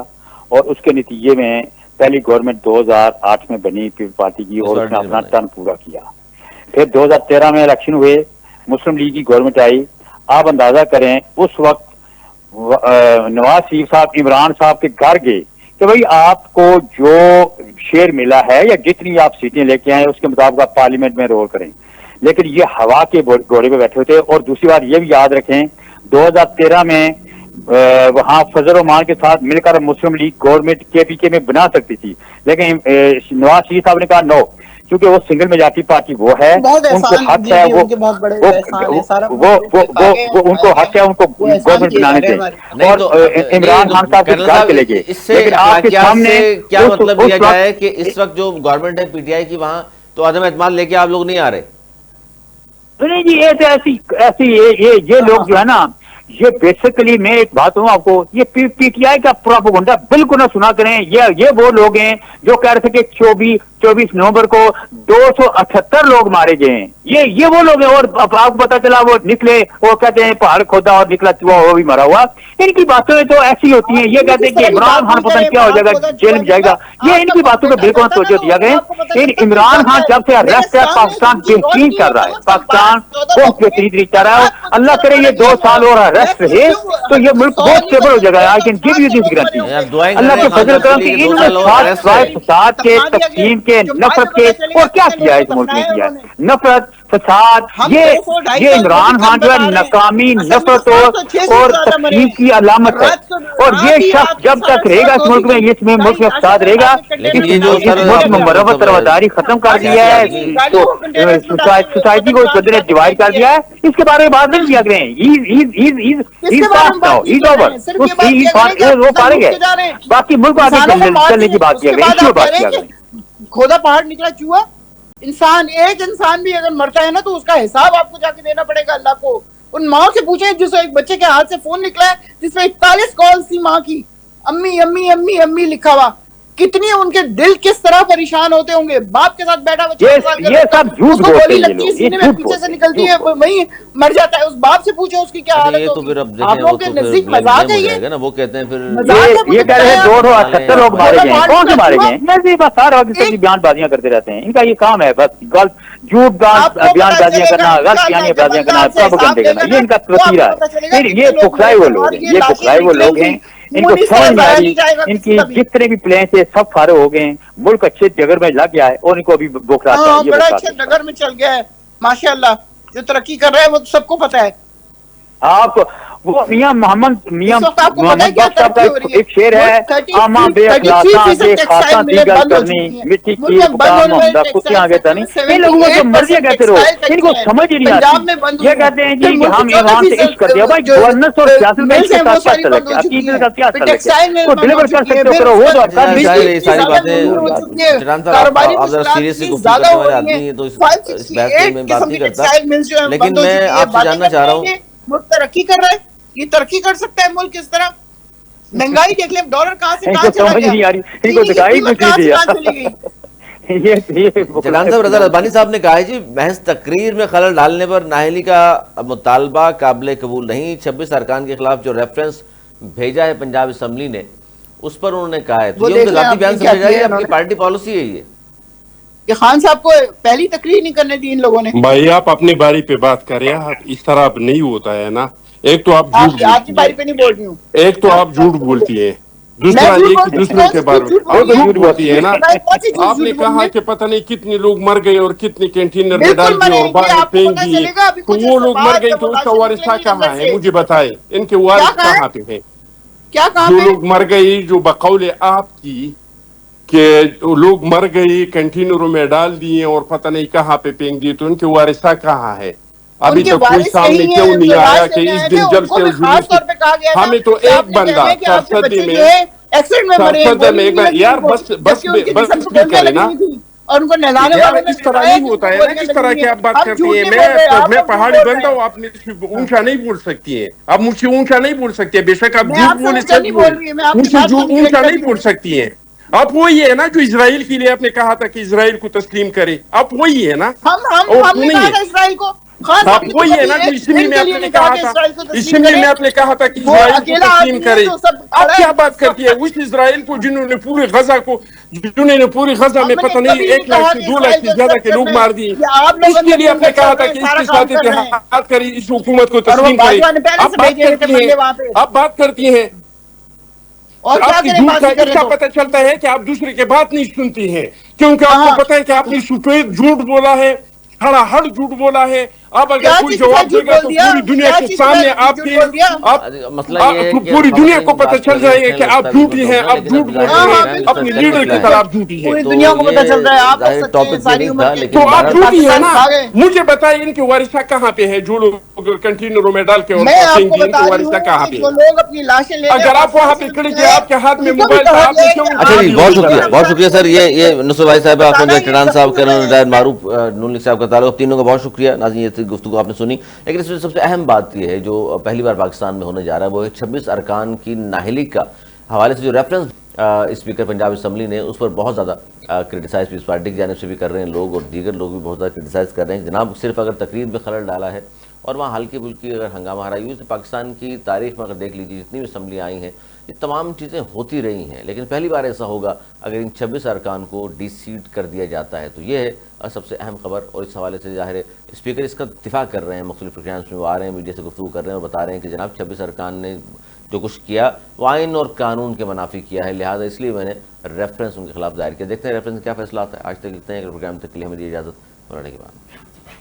اور اس کے نتیجے میں پہلی گورنمنٹ 2008 میں بنی پیپلز پارٹی کی، اور اس نے اپنا ٹرم پورا کیا. پھر 2013 میں الیکشن ہوئے، مسلم لیگ کی گورنمنٹ آئی. آپ اندازہ کریں اس وقت نواز شریف صاحب عمران صاحب کے گھر گئے کہ بھائی آپ کو جو شیئر ملا ہے یا جتنی آپ سیٹیں لے کے آئے اس کے مطابق آپ پارلیمنٹ میں رول کریں. لیکن یہ ہوا کے گھوڑے پہ بیٹھے ہوتے. اور دوسری بات یہ بھی یاد رکھیں، 2013 میں وہاں فضل الرحمان کے ساتھ مل کر مسلم لیگ گورنمنٹ کے میں بنا سکتی تھی، لیکن نواز شریف صاحب نے کہا نو، کیونکہ وہ سنگل میجارٹی پارٹی وہ ہے، ان کو حق ہے، ان کو حق ہے ان کو گورنمنٹ بنانے سے. اور عمران خان صاحب کے گھر چلے گئے. اس سے کیا مطلب لیا جائے کہ اس وقت جو گورنمنٹ ہے پی ٹی آئی کی وہاں تو عدم اعتماد لے کے آپ لوگ نہیں آ رہے؟ نہیں جی، یہ تو ایسی یہ لوگ جو ہے نا، یہ بیسیکلی میں ایک بات ہوں آپ کو، یہ پی ٹی آئی کا پروپیگنڈا بالکل نہ سنا کریں. یہ وہ لوگ ہیں جو کہہ رہے تھے کہ 24 نومبر کو 278 لوگ مارے گئے ہیں. یہ وہ لوگ ہیں. اور آپ کو پتا چلا وہ نکلے، وہ کہتے ہیں پہاڑ کھودا اور نکلا چوہا وہ بھی مرا ہوا. ان کی باتیں تو ایسی ہوتی ہیں. یہ کہتے ہیں کہ عمران خان پتہ نہیں کیا ہو جائے گا، جیل میں جائے گا. یہ ان کی باتوں کو بالکل توجہ دیا گیا. عمران خان جب سے اریسٹ ہے پاکستان بہترین کر رہا ہے، پاکستان بہت بہترین طریقے کر رہا ہے. اللہ کرے یہ 2 سال اور اریسٹ رہے تو یہ ملک بہت اسٹیبل ہو جائے گا. I can give you this guarantee. اللہ کے فضل کرم کہ انہوں نے فساد کے، تقسیم کے، نفرت کے، اور کیا کیا ہے اس ملک میں؟ کیا ہے نفرت، فساد. یہ عمران خان جو ہے ناکامی، نفرت اور تقسیم کی علامت ہے. اور یہ شخص جب تک رہے گا اس ملک میں، اس میں ملک میں فساد رہے گا. اس ملک میں مروت رواداری ختم کر دیا ہے، تو سوسائٹی کو نے ڈیوائڈ کر دیا ہے. اس کے بارے میں بات نہیں کیا کریں. وہ فارغ ہے، باقی ملک آگے چلنے کی بات کیا کریں، اس کی بات کیا کریں. کھودا پہاڑ نکلا چوہا. ایک انسان بھی اگر مرتا ہے نا تو اس کا حساب آپ کو جا کے دینا پڑے گا اللہ کو. ان ماں سے پوچھیں جس ایک بچے کے ہاتھ سے فون نکلا ہے جس میں 41 کالز تھی ماں کی، امی امی امی امی لکھا ہوا. کتنی ان کے دل کس طرح پریشان ہوتے ہوں گے. باپ کے ساتھ بیٹھا یہ سب جھوٹ بولتے ہیں یہ لوگ, یہ جھوٹ پیچھے بولتے سے ہیں. نکلتی ہے وہی مر جاتا ہے. اس باپ سے پوچھو اس کی کیا حالت یہ تو ہوگی. پھر اب آپ دیکھیں لوگوں وہ کے تو پھر نزدیک بلیک مذاق گیم ہے ہو یہ. جائے گا نا. وہ کہتے ہیں پھر یہ کہہ رہے ہیں 278 لوگ مارے گئے ہیں. کون سے مارے گئے ہیں؟ میں بھی بس سارا وقت کی بیان بازیاں کرتے رہتے ہیں. ان کا یہ کام ہے بس غلط جھوٹ بیان بازیاں کرنا, غلط بیان بازیاں کرنا, پروپیگنڈے کرنا. یہ ان کا وسیلہ ہے. پھر یہ پکھرائے وہ لوگ ہیں, یہ پکھرائے وہ لوگ ہیں. ان کو سمجھ میں آ رہی, ان کی جتنے بھی پلان سے سب فارغ ہو گئے ہیں. ملک اچھے جگر میں لگ گیا ہے اور ان کو ابھی بکھراتا ہے. یہ بڑا اچھے ڈگر میں چل گیا ہے ماشاءاللہ. جو ترقی کر رہا ہے وہ سب کو پتا ہے. آپ کو وہ میاں اس وقت آپ کو پتا ہے محمد کیا بخش صاحب کا ترقی ہو رہی ہے. ایک شعر ہے, آما بے اخلاصاں بے خاصاں دیگر کرنی مٹی کی کام محمدہ کتیاں آگے تنی. ان لوگوں کو جو مرضی کہتے رہو, ان کو سمجھ ہی نہیں آتی. یہ کہتے ہیں جی کہ ہم ایران سے عشق کرتے ہیں. بھائی گورننس اور سیاست کا اس کے ساتھ کیا تعلق ہے, عقیدت کا کیا تعلق ہے؟ وہ ڈلیور کر سکتے ہو کرو, وہ تو آپ کر نہیں ظاہر ہے یہ سکتے. ساری باتیں چٹان صاحب آپ ذرا سیریس سے گفتگو کرنے والے آدمی ہیں تو اس بحث میں بات نہیں کرتا. لیکن میں آپ سے جاننا چاہ رہا ہوں, ملک ترقی کر رہا ہے. یہ ترقی کر سکتا ہے ملک اس طرح؟ مہنگائی دیکھ لیں, ڈالر کہاں سے ان کہاں کو چلا سمجھ گیا, نہیں آ رہی, ان کو دکھائی کچھ نہیں دیا. کہاں چلی گئی. جنان صاحب رضا ربانی صاحب نے کہا ہے جی محض تقریر میں خلل ڈالنے پر نااہلی کا مطالبہ قابل قبول نہیں. 26 ارکان کے خلاف جو ریفرنس بھیجا ہے پنجاب اسمبلی نے اس پر انہوں نے کہا ہے تو یہ ان کا ذاتی بیان سمجھے گا, یہ اپنی پارٹی پالیسی ہے. یہ خان صاحب کو پہلی تقریر نہیں کرنے دی ان لوگوں نے. بھائی آپ اپنی باری پہ بات کریں, آپ اس طرح اب نہیں ہوتا ہے نا. ایک تو آپ جھوٹ آپ کی بولتی باری ہیں, پہ نہیں بول رہی ہوں. ایک تو آپ جھوٹ بولتی ہیں, دوسرا یہ کہ دوسروں کے بارے میں آپ جھوٹ بولتی ہیں نا. آپ نے کہا کہ پتہ نہیں کتنے لوگ مر گئے اور کتنے کنٹینر میں ڈال دیے اور بعد میں پھینک دیے, تو وہ لوگ مر گئے تو اس کا وارثہ کہاں ہے مجھے بتائیں. ان کے وارث کہاں پہ ہیں؟ جو لوگ مر گئی, جو بقول آپ کی کہ لوگ مر گئی کنٹینروں میں ڈال دیے اور پتہ نہیں کہاں پہ پھینک دیے, تو ان کے وارثہ کہاں ہے؟ ابھی تک کوئی سامنے کیوں نہیں آیا کہ اس دن جلسے اور جلوس کی. ہمیں تو ایک بندہ سرسدی میں ایک بار یار بس بھی کرے نا. اور ان کو نہلانے والوں نے اس طرح نہیں ہوتا ہے نا جس طرح کی آپ بات کرتی ہیں. میں پہاڑی بندہ ہوں, آپ اونچا نہیں بول سکتی ہیں, آپ مجھ سے اونچا نہیں بول سکتی ہیں. بے شک آپ جھوٹ بولے سچ بولے, مجھ سے اونچا نہیں بول سکتی ہیں. آپ وہی ہے نا جو اسرائیل کے لیے آپ نے کہا تھا کہ اسرائیل کو تسلیم کرے, آپ وہی ہے نا. ہم نے کہا تھا اسرائیل کو, آپ وہی ہے نا جو اسمبلی میں آپ نے کہا تھا, اسمبلی میں آپ نے کہا تھا کہ اسرائیل کو تسلیم کرے. آپ کیا بات کرتی ہے اس اسرائیل کو جنہوں نے پورے غزہ کو, جنہوں نے پوری غزہ میں پتہ نہیں 1 لاکھ سے 2 لاکھ سے زیادہ کے لوگ مار دیے, اس کے لیے آپ نے کہا تھا کہ اس کے ساتھ اتحاد کری, اس حکومت کو تسلیم کرے. آپ بات کرتی ہیں, آپ بات کرتی ہیں, آپ کی جھوٹ کا اس کا پتہ چلتا ہے کہ آپ دوسرے کے بات نہیں سنتی ہیں, کیونکہ آپ کو پتہ ہے کہ آپ نے سفید جھوٹ بولا ہے, ہڑا ہڑ جھوٹ بولا ہے. اب اگر کوئی جواب دے گا تو پوری دنیا کے سامنے آپ کے مسئلہ یہ ہے کہ پوری دنیا کو پتہ چل جائے گا کہ آپ جھوٹی ہیں, آپ جھوٹ بولتے ہیں, اپنے لیڈر کے خلاف جھوٹی ہیں. پوری دنیا کو پتہ چلتا ہے آپ ظاہر ٹاپک یہ نہیں تھا, لیکن تو آپ جھوٹی ہیں نا. مجھے بتائیں ان کے وارثہ کہاں پہ ہے جو لوگ کنٹینروں میں ڈال کے اور پھینک دیے, ان کے وارثہ کہاں پہ ہے؟ اگر آپ وہاں پہ کھڑے تھے, آپ کے ہاتھ میں موبائل تھا, آپ نے کیوں؟ اچھا جی, بہت شکریہ سر. یہ نصر بھائی صاحب, آپ نے چٹان صاحب کا, ریٹائرڈ معروف نون لیگ صاحب کا تعلق, تینوں کا بہت شکریہ. ناظرین یہ گفتگو آپ نے سنی, لیکن اس میں سب سے اہم بات یہ ہے جو پہلی بار پاکستان میں ہونے جا رہا ہے, وہ ہے 26 ارکان کی نااہلی کا حوالے سے جو ریفرنس اسپیکر پنجاب اسمبلی نے اس پر بہت زیادہ کرٹیسائز پیپلز پارٹی کی جانب سے بھی کر رہے ہیں لوگ, اور دیگر لوگ بھی بہت زیادہ کرٹیسائز کر رہے ہیں. جناب صرف اگر تقریر میں خلل ڈالا ہے اور وہاں ہلکی پھلکی اگر ہنگامہ ہرائی ہوئی, تو پاکستان کی تاریخ میں اگر دیکھ لیجیے جتنی بھی اسمبلی آئی ہیں یہ تمام چیزیں ہوتی رہی ہیں, لیکن پہلی بار ایسا ہوگا اگر ان 26 ارکان کو ڈی سیٹ کر دیا جاتا ہے. تو یہ ہے سب سے اہم خبر, اور اس حوالے سے ظاہر ہے اسپیکر اس کا دفاع کر رہے ہیں, مختلف پروگرامس میں وہ آ رہے ہیں, میڈیا سے گفتگو کر رہے ہیں اور بتا رہے ہیں کہ جناب 26 ارکان نے جو کچھ کیا وہ آئین اور قانون کے منافی کیا ہے, لہٰذا اس لیے میں نے ریفرنس ان کے خلاف ظاہر کیا. دیکھتے ہیں ریفرنس کیا فیصلہ آتا ہے. آج تک اتنے ہیں, اگر پروگرام تک کے لیے ہمیں دی اجازت, بنانے کے بعد.